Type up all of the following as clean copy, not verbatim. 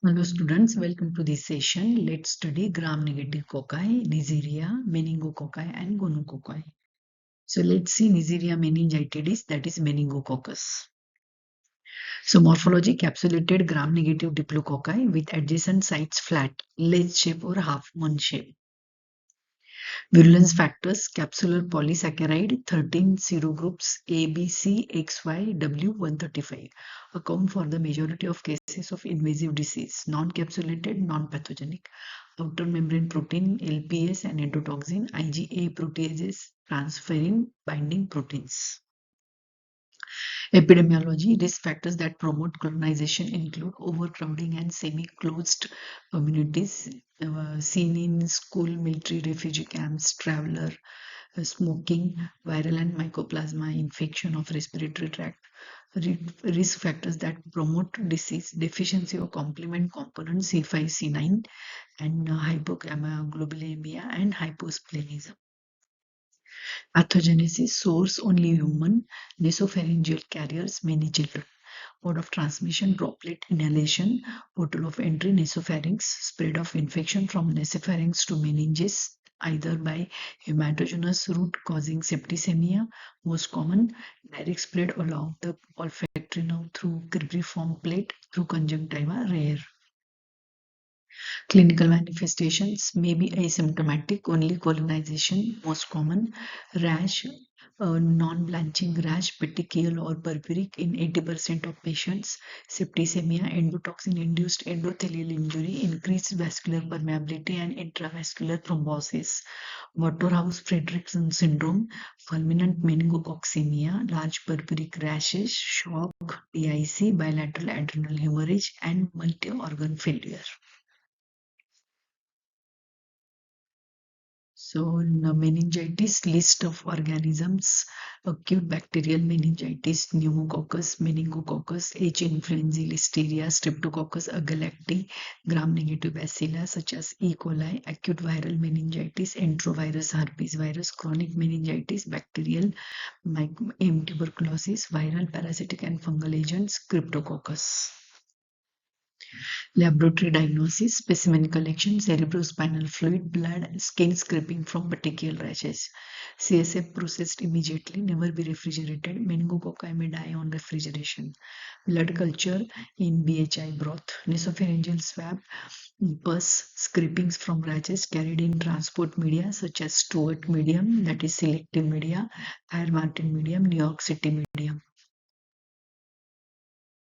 Hello students, welcome to this session. Let's study gram-negative cocci, Neisseria, meningococci and gonococci. So let's see Neisseria meningitidis, that is meningococcus. So morphology, capsulated gram-negative diplococci with adjacent sites flat, ledge shape or half-moon shape. Virulence factors, capsular polysaccharide, 13 serogroups A, B, C, X, Y, W 135 account for the majority of cases of invasive disease, non-capsulated, non-pathogenic. Outer membrane protein, LPS and endotoxin, IgA proteases, transferrin binding proteins. Epidemiology, risk factors that promote colonization include overcrowding and semi-closed communities seen in school, military, refugee camps, traveler, smoking, viral and mycoplasma infection of respiratory tract. Risk factors that promote disease, deficiency of complement component C5, C9, and hypoglobulinemia and hyposplenism. Pathogenesis, source only human, nasopharyngeal carriers, many children. Mode of transmission, droplet inhalation, portal of entry, nasopharynx, spread of infection from nasopharynx to meninges, either by hematogenous route causing septicemia, most common, direct spread along the olfactory nerve through cribriform plate, through conjunctiva, rare. Clinical manifestations may be asymptomatic, only colonization, most common, rash, non-blanching rash, petechial or purpuric in 80% of patients, septicemia, endotoxin-induced endothelial injury, increased vascular permeability and intravascular thrombosis, Waterhouse-Friderichsen syndrome, fulminant meningococcemia, large purpuric rashes, shock, TIC, bilateral adrenal hemorrhage, and multi-organ failure. So, meningitis list of organisms: acute bacterial meningitis, pneumococcus, meningococcus, H. influenzae, listeria, streptococcus agalacti, gram-negative bacilla such as E. coli, acute viral meningitis, enterovirus, herpes virus, chronic meningitis, bacterial, M. tuberculosis, viral, parasitic and fungal agents, cryptococcus. Laboratory diagnosis, specimen collection, cerebrospinal fluid, blood, skin scraping from petechial rashes. CSF processed immediately, never be refrigerated. Meningococci may die on refrigeration. Blood culture in BHI broth. Nasopharyngeal swab, pus, scrapings from rashes carried in transport media such as Stewart medium, that is selective media, Martin medium, New York City medium.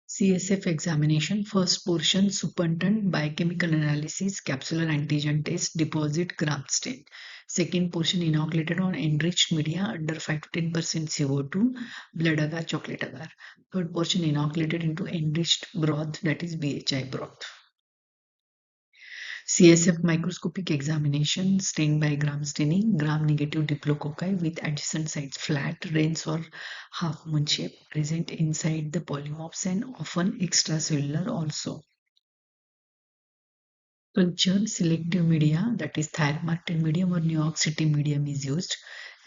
CSF examination, first portion superintend biochemical analysis, capsular antigen test, deposit, gram stain. Second portion inoculated on enriched media under 5 to 10% CO2, blood agar, chocolate agar. Third portion inoculated into enriched broth, that is BHI broth. CSF microscopic examination, stained by gram staining, gram-negative diplococci with adjacent sites flat, rings or half-moon shape, present inside the polymorphs and often extracellular also. Culture, selective media, that is Martin medium or New York City medium is used,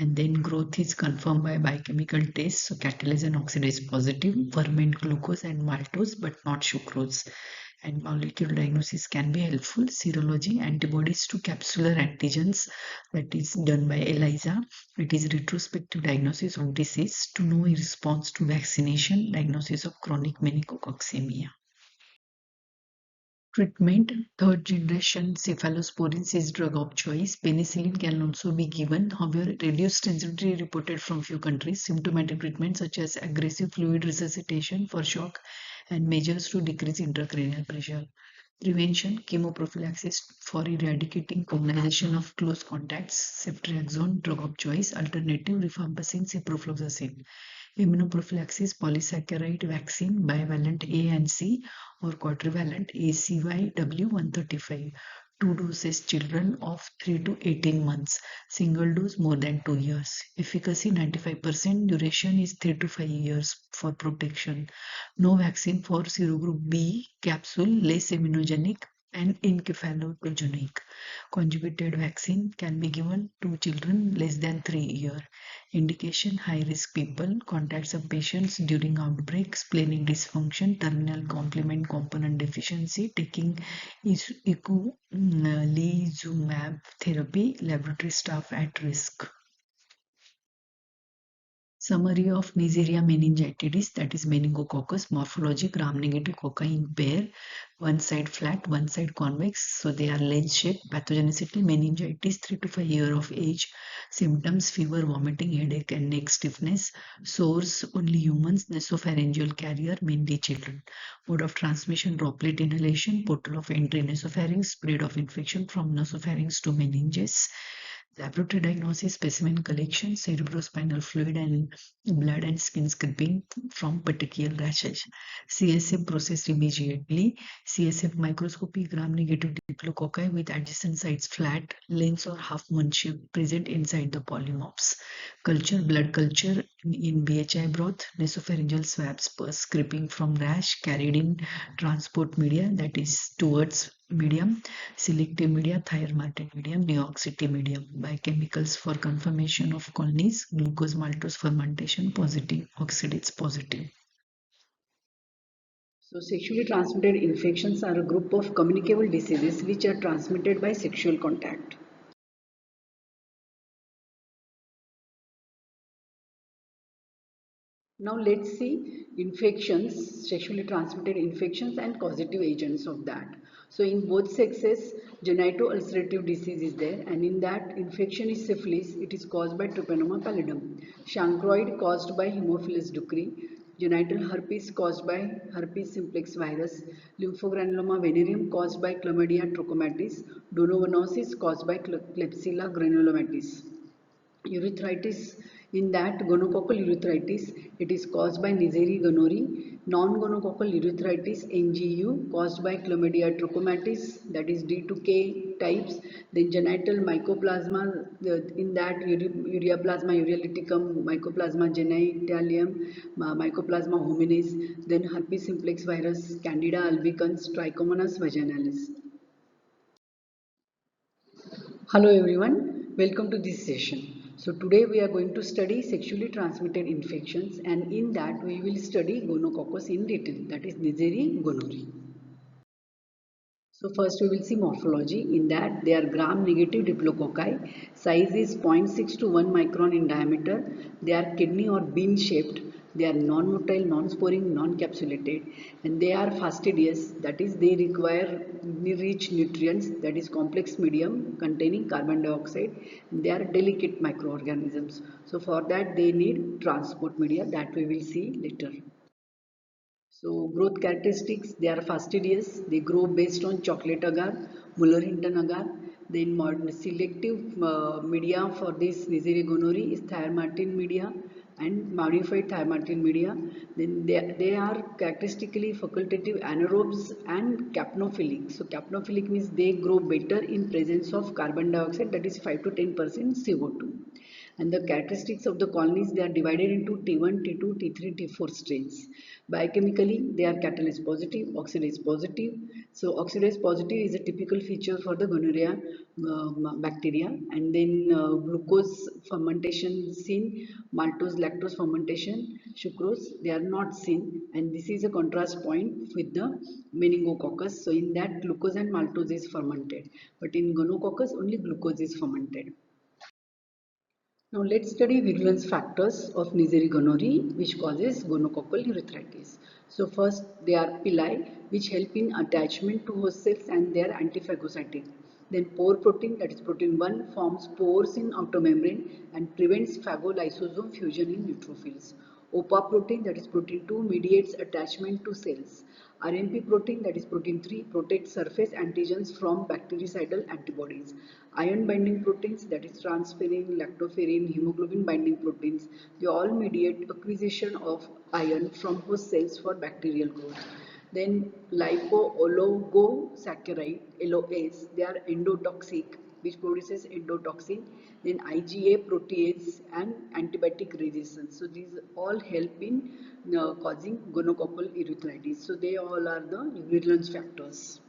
and then growth is confirmed by biochemical tests, so catalase and oxidase positive, ferment glucose and maltose but not sucrose. And molecular diagnosis can be helpful. Serology, antibodies to capsular antigens, that is done by ELISA. It is retrospective diagnosis of disease to know response to vaccination, diagnosis of chronic meningococcemia. Treatment, third generation cephalosporins is drug of choice. Penicillin can also be given. However, reduced sensitivity reported from few countries. Symptomatic treatment such as aggressive fluid resuscitation for shock and measures to decrease intracranial pressure. Prevention, chemoprophylaxis for eradicating colonization of close contacts, ceftriaxone, drug of choice, alternative rifampicin, ciprofloxacin. Immunoprophylaxis, polysaccharide vaccine, bivalent A and C or quadrivalent ACY W135. 2 doses children of 3 to 18 months. Single dose more than 2 years. Efficacy 95%. Duration is 3 to 5 years for protection. No vaccine for serogroup B capsule, less immunogenic, and encephalogenic. Conjugated vaccine can be given to children less than 3 years. Indication: high risk people, contacts of patients during outbreak, splenic dysfunction, terminal complement component deficiency, taking eculizumab therapy, laboratory staff at risk. Summary of Neisseria meningitis, that is meningococcus. Morphology: gram-negative cocci in pair, one side flat, one side convex, so they are lens-shaped. Pathogenicity: meningitis, 3 to 5 years of age. Symptoms: fever, vomiting, headache, and neck stiffness. Source: only humans. Nasopharyngeal carrier: mainly children. Mode of transmission: droplet inhalation. Portal of entry: nasopharynx. Spread of infection from nasopharynx to meninges. Laboratory diagnosis: specimen collection, cerebrospinal fluid and blood and skin scraping from petechial rashes. CSF processed immediately. CSF microscopy: gram-negative diplococci with adjacent sides flat, lens or half moon shape present inside the polymorphs. Culture: blood culture in BHI broth, nasopharyngeal swabs scraping from rash carried in transport media, that is towards medium, selective media, Thyr-Martin medium, Neoxity medium. Biochemicals for confirmation of colonies: glucose maltose fermentation positive, oxidates positive. So, sexually transmitted infections are a group of communicable diseases which are transmitted by sexual contact. Now, let's see infections, sexually transmitted infections, and causative agents of that. So, in both sexes, genito-ulcerative disease is there, and in that infection is syphilis. It is caused by Trypanoma pallidum. Chancroid caused by Haemophilus ducrei. Genital herpes caused by herpes simplex virus. Lymphogranuloma venereum caused by Chlamydia trachomatis. Donovanosis caused by Klebsiella granulomatis. Urethritis, in that gonococcal urethritis, it is caused by Neisseria gonorrhoeae. Non-gonococcal urethritis, NGU, caused by Chlamydia trachomatis, that is D to K types. Then genital mycoplasma, in that ureaplasma urealyticum, mycoplasma genitalium, mycoplasma hominis. Then herpes simplex virus, Candida albicans, Trichomonas vaginalis. Hello everyone, welcome to this session. So today we are going to study sexually transmitted infections, and in that we will study gonococcus in detail, that is Neisseria gonorrhoeae. So first we will see morphology. In that they are gram-negative diplococci. Size is 0.6 to 1 micron in diameter. They are kidney or bean shaped. They are non-motile, non-sporing, non-capsulated, and they are fastidious. That is, they require rich nutrients, that is complex medium containing carbon dioxide. They are delicate microorganisms. So for that they need transport media, that we will see later. So growth characteristics, they are fastidious. They grow based on chocolate agar, Muller-Hinton agar. Then selective media for this Neisseria gonorrhoeae is Thyr-Martin media and modified Thyr-Martin media. Then they are characteristically facultative anaerobes and capnophilic. So capnophilic means they grow better in presence of carbon dioxide, that is 5 to 10% CO2. And the characteristics of the colonies, they are divided into T1, T2, T3, T4 strains. Biochemically, they are catalase positive, oxidase positive. So oxidase positive is a typical feature for the gonorrhea bacteria. And then glucose fermentation seen, maltose lactose fermentation, sucrose, they are not seen. And this is a contrast point with the meningococcus. So in that glucose and maltose is fermented. But in gonococcus only glucose is fermented. Now let's study virulence factors of Neisseria gonorrhoeae which causes gonococcal urethritis. So first they are pili which help in attachment to host cells and they are antiphagocytic. Then pore protein, that is protein 1, forms pores in outer membrane and prevents phagolysosome fusion in neutrophils. OPA protein, that is protein 2, mediates attachment to cells. RNP protein, that is protein 3, protects surface antigens from bactericidal antibodies. Iron binding proteins, that is transferrin, lactoferrin, hemoglobin binding proteins, they all mediate acquisition of iron from host cells for bacterial growth. Then lipo-oligosaccharide, LOS, they are endotoxic, which produces endotoxin. Then IgA protease and antibiotic resistance. So these all help in causing gonococcal urethritis. So they all are the virulence factors.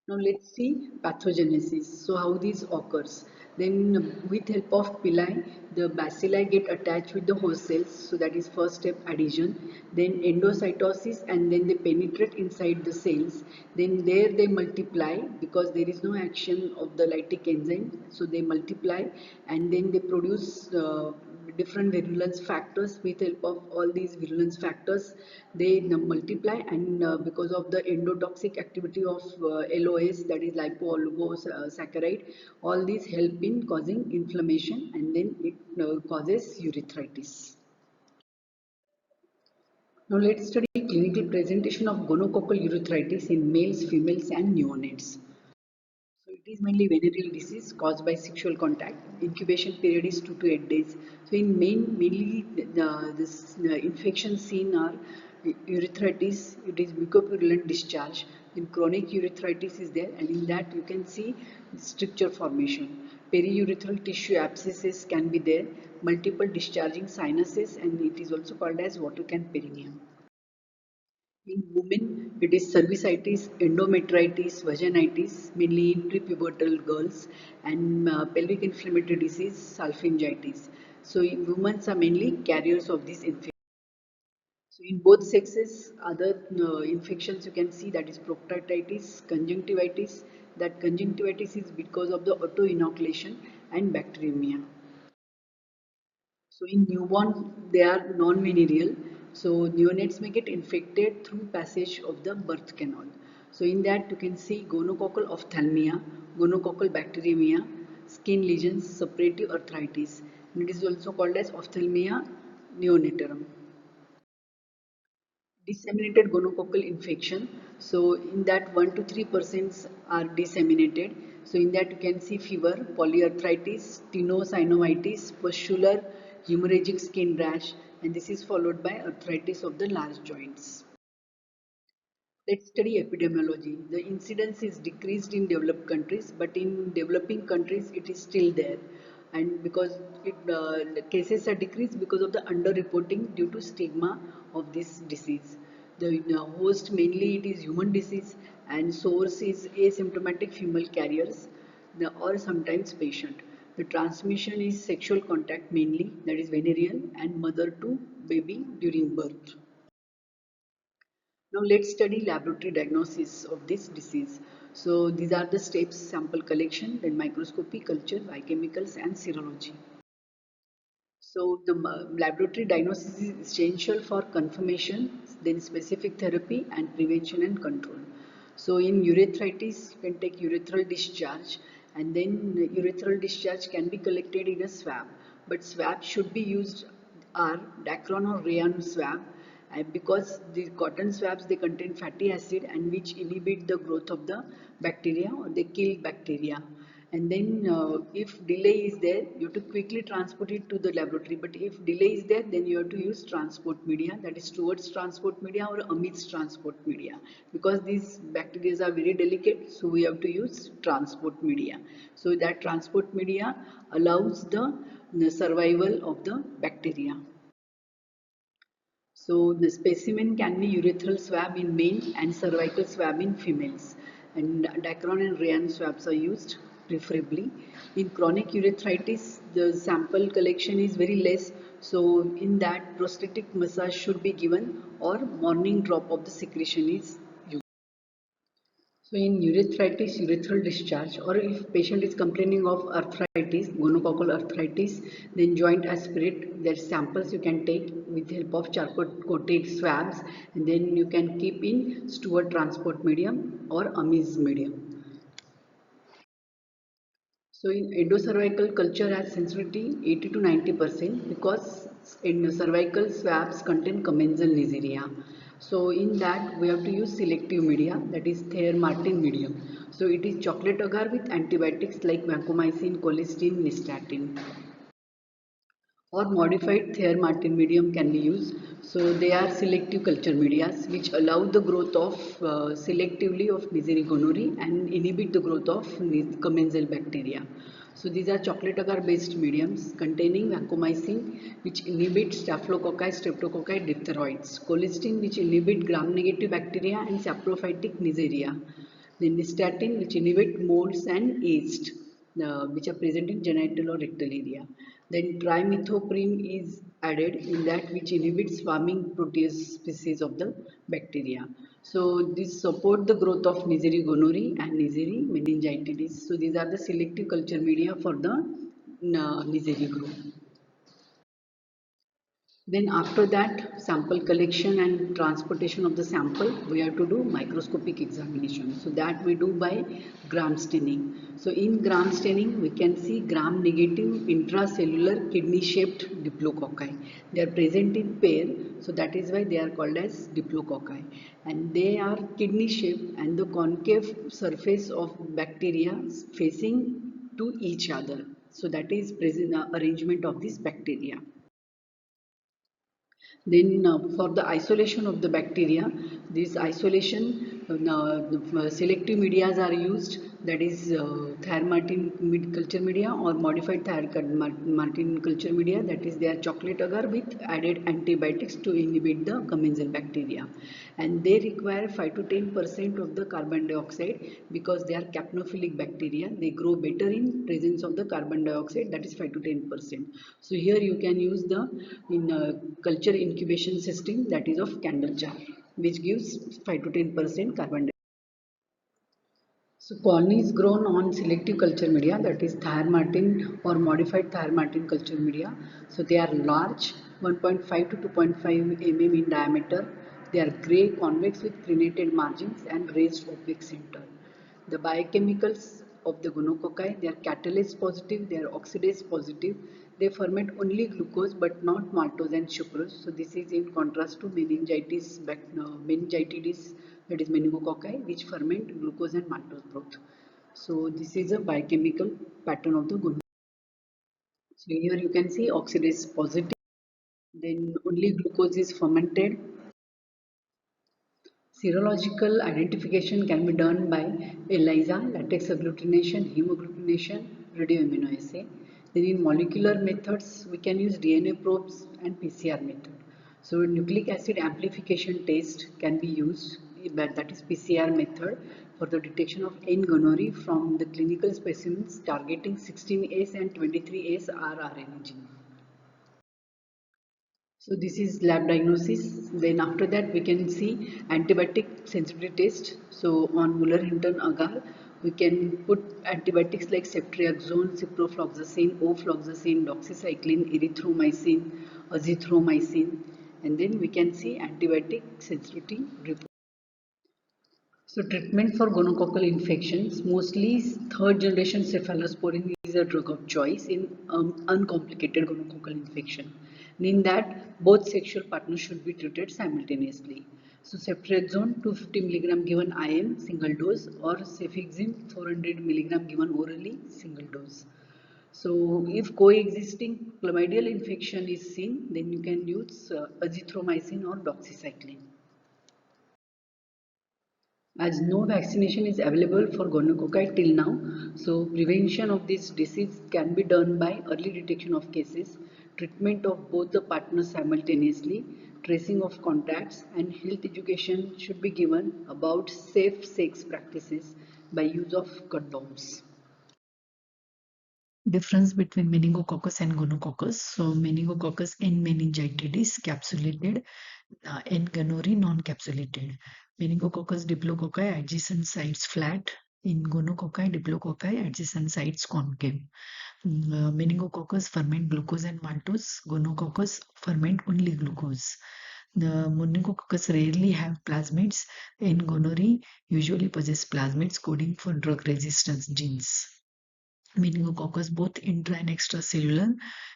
Now let's see pathogenesis. So how this occurs. Then with help of pili, the bacilli get attached with the host cells. So that is first step, adhesion. Then endocytosis, and then they penetrate inside the cells. Then there they multiply because there is no action of the lytic enzyme. So they multiply and then they produce different virulence factors. With help of all these virulence factors they multiply, and because of the endotoxic activity of LOS, that is lipo-oligosaccharide, all these help in causing inflammation, and then it causes urethritis. Now let's study clinical presentation of gonococcal urethritis in males, females and neonates. So it is mainly venereal disease caused by sexual contact. Incubation period is 2 to 8 days. So in mainly this infection seen are urethritis. It is mucopurulent discharge. Then chronic urethritis is there, and in that you can see stricture formation. Periurethral tissue abscesses can be there. Multiple discharging sinuses, and it is also called as water can perineum. In women, it is cervicitis, endometritis, vaginitis, mainly in prepubertal girls, and pelvic inflammatory disease, salpingitis. So, in women are mainly carriers of this infection. So, in both sexes, other infections you can see, that is proctitis, conjunctivitis. That conjunctivitis is because of the auto-inoculation and bacteremia. So in newborn, they are non-venereal. So neonates may get infected through passage of the birth canal. So in that you can see gonococcal ophthalmia, gonococcal bacteremia, skin lesions, suppurative arthritis. And it is also called as ophthalmia neonatorum. Disseminated gonococcal infection. So in that 1 to 3% are disseminated. So in that you can see fever, polyarthritis, tenosynovitis, pustular, hemorrhagic skin rash, and this is followed by arthritis of the large joints. Let's study epidemiology. The incidence is decreased in developed countries, but in developing countries it is still there. And because the cases are decreased because of the underreporting due to stigma of this disease. The host mainly it is human disease, and source is asymptomatic female carriers or sometimes patient. The transmission is sexual contact mainly, that is venereal, and mother to baby during birth. Now let's study laboratory diagnosis of this disease. So these are the steps: sample collection, then microscopy, culture, biochemicals and serology. So the laboratory diagnosis is essential for confirmation, then specific therapy and prevention and control. So in urethritis, you can take urethral discharge, and then urethral discharge can be collected in a swab. But swab should be used are Dacron or rayon swab, because the cotton swabs they contain fatty acid and which inhibit the growth of the bacteria, or they kill bacteria. And then if delay is there, you have to quickly transport it to the laboratory. But if delay is there, then you have to use transport media, that is towards transport media or amidst transport media, because these bacteria are very delicate, so we have to use transport media. So that transport media allows the survival of the bacteria. So the specimen can be urethral swab in male and cervical swab in females, and Dacron and rayon swabs are used preferably. In chronic urethritis, the sample collection is very less, so in that prosthetic massage should be given or morning drop of the secretion is used. So in urethritis, urethral discharge, or if patient is complaining of arthritis, gonococcal arthritis, then joint aspirate, their samples you can take with help of charcoal coated swabs, and then you can keep in Stewart transport medium or Amiz medium. So in endocervical culture has sensitivity 80 to 90% because in cervical swabs contain commensal Neisseria. So in that we have to use selective media, that is Thayer-Martin medium. So it is chocolate agar with antibiotics like vancomycin, colistin, nystatin, or modified Thayer-Martin medium can be used. So they are selective culture medias which allow the growth of selectively of Neisseria gonorrhoeae and inhibit the growth of commensal bacteria. So these are chocolate agar based mediums containing vancomycin which inhibit staphylococci, streptococci, diphtheroids, colistin which inhibit gram negative bacteria and saprophytic Neisseria. Then nystatin, which inhibit molds and yeast, which are present in genital or rectal area. Then trimethoprim is added in that which inhibits swarming protease species of the bacteria. So this support the growth of Neisseria gonorrhoeae and Neisseria meningitidis. So these are the selective culture media for the Neisseria group. Then after that, sample collection and transportation of the sample, we have to do microscopic examination. So that we do by gram staining. So in gram staining, we can see gram negative intracellular kidney shaped diplococci. They are present in pair, so that is why they are called as diplococci. And they are kidney shaped and the concave surface of bacteria facing to each other. So that is present arrangement of this bacteria. Then for the isolation of the bacteria, this isolation selective medias are used, that is Thayer-Martin culture media or modified Thayer-Martin culture media, that is they are chocolate agar with added antibiotics to inhibit the commensal bacteria, and they require 5 to 10% of the carbon dioxide because they are capnophilic bacteria. They grow better in presence of the carbon dioxide, that is 5 to 10%. So here you can use the in culture incubation system, that is of candle jar, which gives 5 to 10% carbon dioxide. So colonies grown on selective culture media, that is Thayer-Martin or modified Thayer-Martin culture media. So they are large, 1.5 to 2.5 mm in diameter. They are grey, convex with crenated margins and raised opaque center. The biochemicals of the gonococci, they are catalase positive, they are oxidase positive. They ferment only glucose but not maltose and sucrose. So this is in contrast to meningitidis, that is meningococci, which ferment glucose and maltose both. So this is a biochemical pattern of the gonococci. So here you can see oxidase positive. Then only glucose is fermented. Serological identification can be done by ELISA, latex agglutination, hemagglutination, radioimmunoassay. Then in molecular methods, we can use DNA probes and PCR method. So nucleic acid amplification test can be used, but that is PCR method for the detection of N gonorrhoeae from the clinical specimens targeting 16S and 23S rRNA gene. So this is lab diagnosis. Then after that we can see antibiotic sensitivity test. So on Muller-Hinton agar, we can put antibiotics like ceftriaxone, ciprofloxacin, ofloxacin, doxycycline, erythromycin, azithromycin, and then we can see antibiotic sensitivity report. So treatment for gonococcal infections, mostly third generation cephalosporin is a drug of choice in uncomplicated gonococcal infection. And in that, both sexual partners should be treated simultaneously. So ceftriaxone 250 mg given IM single dose or cefixime 400 mg given orally single dose. So if coexisting chlamydial infection is seen, then you can use azithromycin or doxycycline. As no vaccination is available for gonococci till now, so prevention of this disease can be done by early detection of cases, treatment of both the partners simultaneously, tracing of contacts, and health education should be given about safe sex practices by use of condoms. Difference between meningococcus and gonococcus. So meningococcus N meningitidis capsulated, N gonorrhoeae non-capsulated. Meningococcus diplococci adjacent sides flat. In gonococci diplococci adjacent sides concave. Meningococcus ferment glucose and maltose. Gonococcus ferment only glucose. The meningococcus rarely have plasmids. In gonorrhoeae usually possess plasmids coding for drug resistance genes. Meningococcus both intra and extracellular.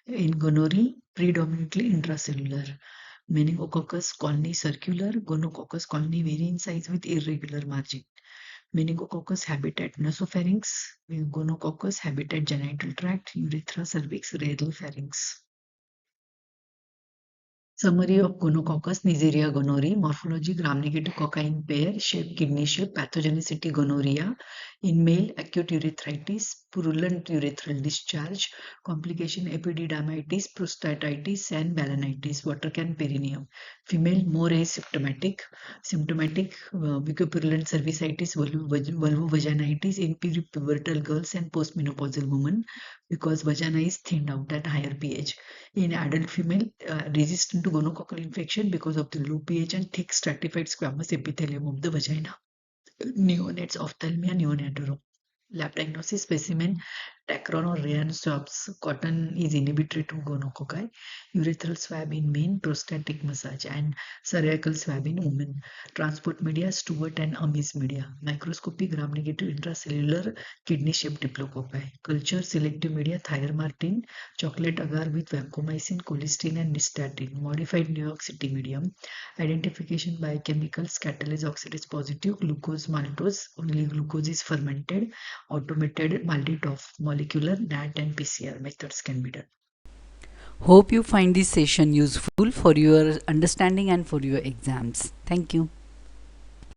In gonorrhoeae, predominantly intracellular. Meningococcus colony circular, gonococcus colony vary in size with irregular margin. Meningococcus habitat nasopharynx, gonococcus habitat genital tract, urethra, cervix, rarely pharynx. Summary of gonococcus, Neisseria gonorrhoeae, morphology gram-negative cocci in pair, shape kidney shape, pathogenicity gonorrhea, in male acute urethritis, purulent urethral discharge, complication epididymitis, prostatitis, and balanitis, water can perineum. Female more asymptomatic, symptomatic mucopurulent cervicitis, vulvovaginitis in peripubertal girls and postmenopausal women because vagina is thinned out at higher pH. In adult female, resistant to gonococcal infection because of the low pH and thick stratified squamous epithelium of the vagina. Neonates, ophthalmia neonatorum. Lab diagnosis specimen, Dacron or Rayan swabs. Cotton is inhibitory to gonococci. Urethral swab in men, prostatic massage, and cervical swab in women. Transport media, Stewart and Amis media. Microscopy, gram-negative intracellular kidney-shaped diplococci. Culture, selective media, Thyromartin, chocolate agar with vancomycin, colistin, and nystatin. Modified New York City medium. Identification biochemicals, catalase oxidase positive, glucose maltose, only glucose is fermented, automated multi-top molecular NAT and PCR methods can be done. Hope you find this session useful for your understanding and for your exams. Thank you.